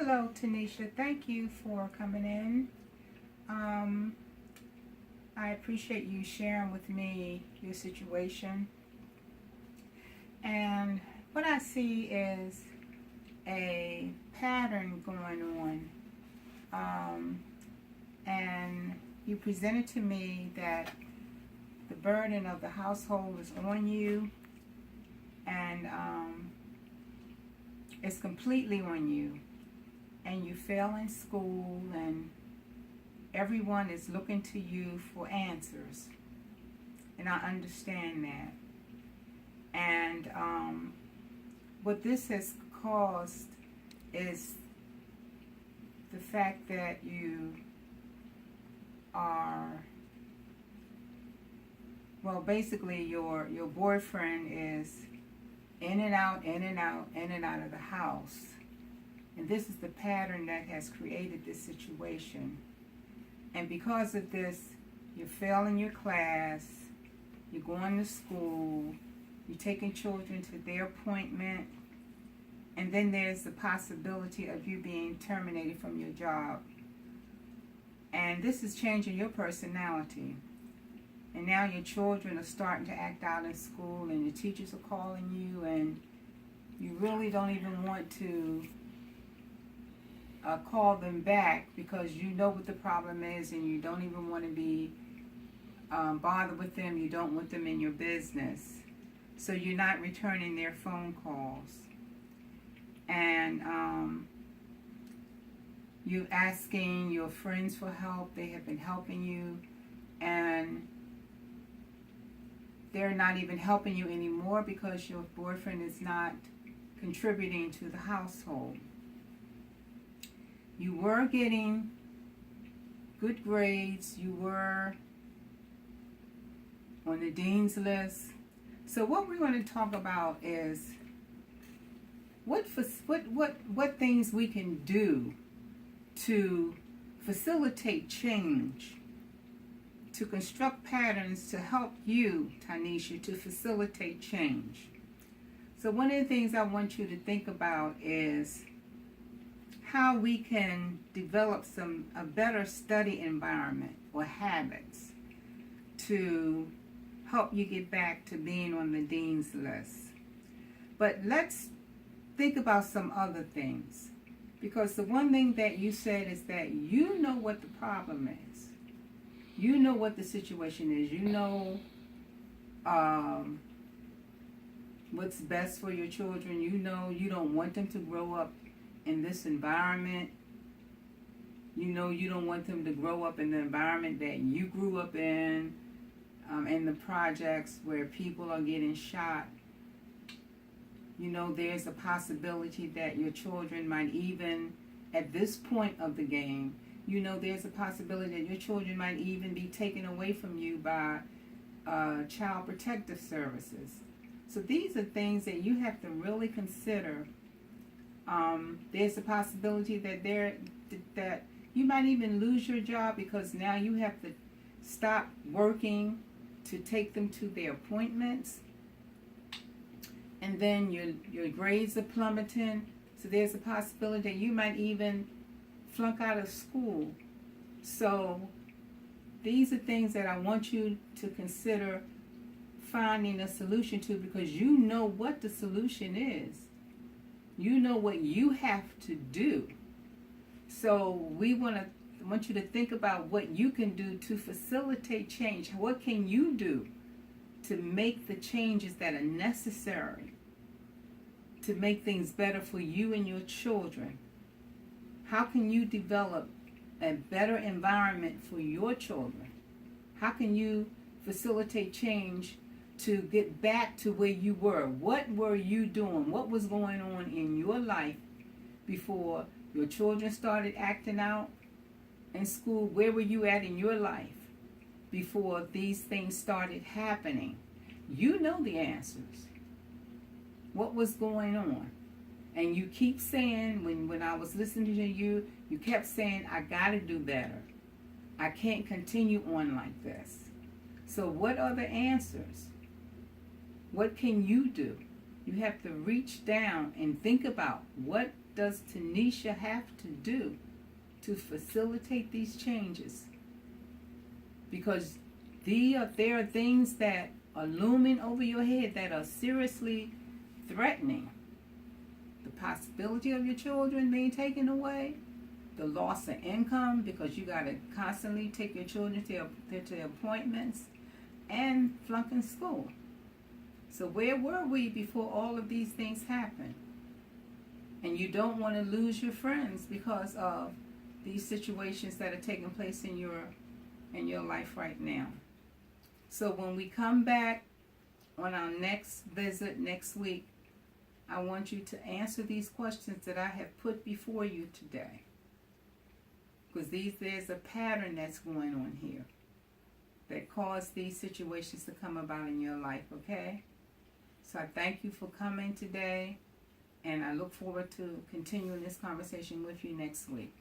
Hello, Tanisha. Thank you for coming in. Um, I appreciate you sharing with me your situation. And what I see is a pattern going on. And you presented to me that the burden of the household is on you, and it's completely on you. And you fail in school, and everyone is looking to you for answers. And I understand that. And what this has caused is the fact that you are, well, basically your boyfriend is in and out, in and out, in and out of the house. And this is the pattern that has created this situation. And because of this, you're failing your class, you're going to school, you're taking children to their appointment, and then there's the possibility of you being terminated from your job. And this is changing your personality. And now your children are starting to act out in school, and your teachers are calling you, and you really don't even want to call them back because you know what the problem is, and you don't even want to be bothered with them. You don't want them in your business. So you're not returning their phone calls. And you're asking your friends for help. They have been helping you, and they're not even helping you anymore because your boyfriend is not contributing to the household. You were getting good grades. You were on the dean's list. So what we're going to talk about is what things we can do to facilitate change, to construct patterns to help you, Tanisha, to facilitate change. So one of the things I want you to think about is how we can develop a better study environment or habits to help you get back to being on the dean's list. But let's think about some other things, because the one thing that you said is that you know what the problem is. You know what the situation is. You know what's best for your children. You know you don't want them to grow up in this environment. You know you don't want them to grow up in the environment that you grew up in the projects where people are getting shot. You know there's a possibility that your children might even, at this point of the game, you know there's a possibility that your children might even be taken away from you by Child Protective Services. So these are things that you have to really consider. There's a possibility that you might even lose your job because now you have to stop working to take them to their appointments. And then your grades are plummeting. So there's a possibility that you might even flunk out of school. So these are things that I want you to consider finding a solution to, because you know what the solution is. You know what you have to do. So we want you to think about what you can do to facilitate change. What can you do to make the changes that are necessary to make things better for you and your children? How can you develop a better environment for your children? How can you facilitate change to get back to where you were? What were you doing? What was going on in your life before your children started acting out in school? Where were you at in your life before these things started happening? You know the answers. What was going on? And you keep saying, when I was listening to you, you kept saying, I got to do better. I can't continue on like this. So what are the answers? What can you do? You have to reach down and think about what does Tanisha have to do to facilitate these changes? Because there are things that are looming over your head that are seriously threatening. The possibility of your children being taken away, the loss of income because you got to constantly take your children to appointments, and flunking school. So where were we before all of these things happened? And you don't want to lose your friends because of these situations that are taking place in your life right now. So when we come back on our next visit next week, I want you to answer these questions that I have put before you today. Because there's a pattern that's going on here that caused these situations to come about in your life, okay? So I thank you for coming today, and I look forward to continuing this conversation with you next week.